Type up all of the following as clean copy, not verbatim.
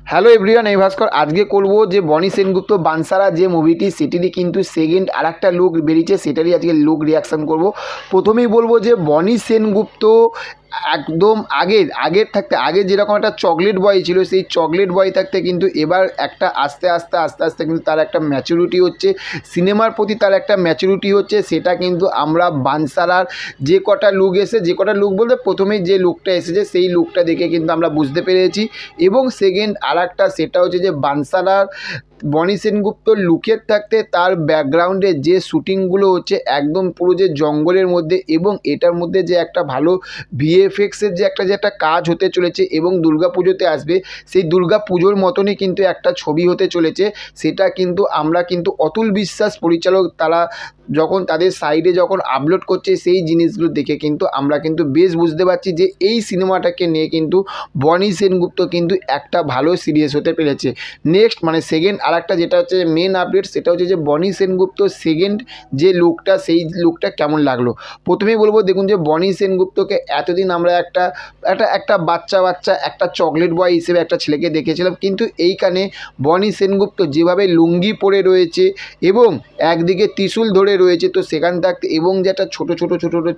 Hello everyone, এই ভাস্কর আজকে করবো যে বনি সেনগুপ্ত বানসারা যে মুভিটি সেটিরই কিন্তু সেকেন্ড আর একটা লুক বেরিয়েছে, সেটারই আজকে লুক রিয়াকশান করব। প্রথমেই বলবো যে বনি সেনগুপ্ত একদম আগের থাকতে আগে যেরকম একটা চকলেট বয় ছিল, সেই চকলেট বয় থাকতে কিন্তু এবার একটা আস্তে আস্তে কিন্তু তার একটা ম্যাচুরিটি হচ্ছে, সিনেমার প্রতি তার একটা ম্যাচুরিটি হচ্ছে। সেটা কিন্তু আমরা বানসারার যে কটা লুক বলতে প্রথমেই যে লুকটা এসেছে সেই লুকটা দেখে কিন্তু আমরা বুঝতে পেরেছি। এবং সেকেন্ড আর একটা সেটা হচ্ছে যে বানসারার বনি সেনগুপ্তর লুকের থাকতে তার ব্যাকগ্রাউন্ডে যে শ্যুটিংগুলো হচ্ছে একদম পুরো যে জঙ্গলের মধ্যে, এবং এটার মধ্যে যে একটা ভালো ভিএফএক্সের যে একটা কাজ হতে চলেছে এবং দুর্গা পুজোতে আসবে, সেই দুর্গা পুজোর মতনই কিন্তু একটা ছবি হতে চলেছে। সেটা কিন্তু আমরা কিন্তু অতুল বিশ্বাস পরিচালক তারা যখন তাদের সাইডে যখন আপলোড করছে সেই জিনিসগুলো দেখে কিন্তু আমরা কিন্তু বেশ বুঝতে পারছি যে এই সিনেমাটাকে নিয়ে কিন্তু বনি সেনগুপ্ত কিন্তু একটা ভালো সিরিয়াস হতে পেরেছে। নেক্সট মানে সেকেন্ড আর একটা যেটা হচ্ছে মেন আপডেট, সেটা হচ্ছে যে বনি সেনগুপ্ত সেকেন্ড যে লুকটা সেই লুকটা কেমন লাগলো। প্রথমেই বলবো, দেখুন যে বনি সেনগুপ্তকে এতদিন আমরা একটা বাচ্চা একটা চকলেট বয় হিসেবে একটা ছেলেকে দেখেছিলাম, কিন্তু এইখানে বনি সেনগুপ্ত যেভাবে লুঙ্গি পরে রয়েছে এবং একদিকে ত্রিশূল ধরে রয়েছে, তো সেখান থাকতে এবং যে একটা ছোটো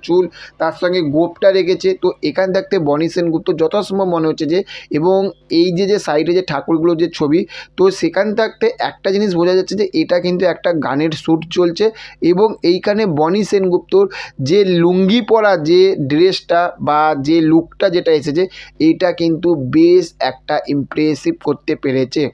চুল তার সঙ্গে গোপটা রেখেছে, তো এখান থাকতে বনি সেনগুপ্ত যথাসম্ভব মনে হচ্ছে যে, এবং এই যে সাইডে যে ঠাকুরগুলোর যে ছবি, তো সেখান থাকতে একটা জিনিস বোঝা যাচ্ছে যে এটা কিন্তু একটা গানের শ্যুট চলছে। এবং এইখানে বনি সেনগুপ্তর যে লুঙ্গি পরা যে ড্রেসটা বা যে লুকটা যেটা এসেছে, এইটা কিন্তু বেশ একটা ইমপ্রেসিভ করতে পেরেছে।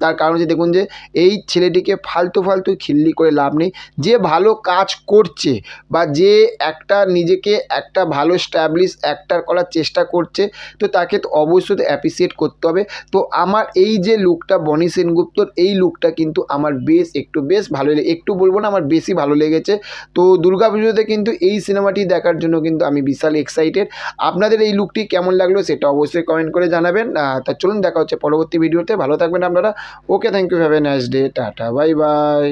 তার কারণ হচ্ছে, দেখুন যে এই ছেলেটিকে ফালতু খিল্লি করে লাভ নেই। যে ভালো কাজ করছে বা যে একটা নিজেকে একটা ভালো স্ট্যাবলিশ অ্যাক্টর করার চেষ্টা করছে, তো তাকে তো অবশ্যই অ্যাপ্রিসিয়েট করতে হবে। তো আমার এই যে লুকটা বনি সেনগুপ্তর, এই লুকটা কিন্তু আমার বেশ ভালো একটু বলবো না, আমার বেশি ভালো লেগেছে। তো দুর্গা পুজোতে কিন্তু এই সিনেমাটি দেখার জন্য কিন্তু আমি বিশাল এক্সাইটেড। আপনাদের এই লুকটি কেমন লাগলো সেটা অবশ্যই কমেন্ট করে জানাবেন। তা চলুন দেখা হচ্ছে পরবর্তী ভিডিওতে। ভালো থাকবেন আপনারা। Okay, thank you, have a nice day, tata, bye by.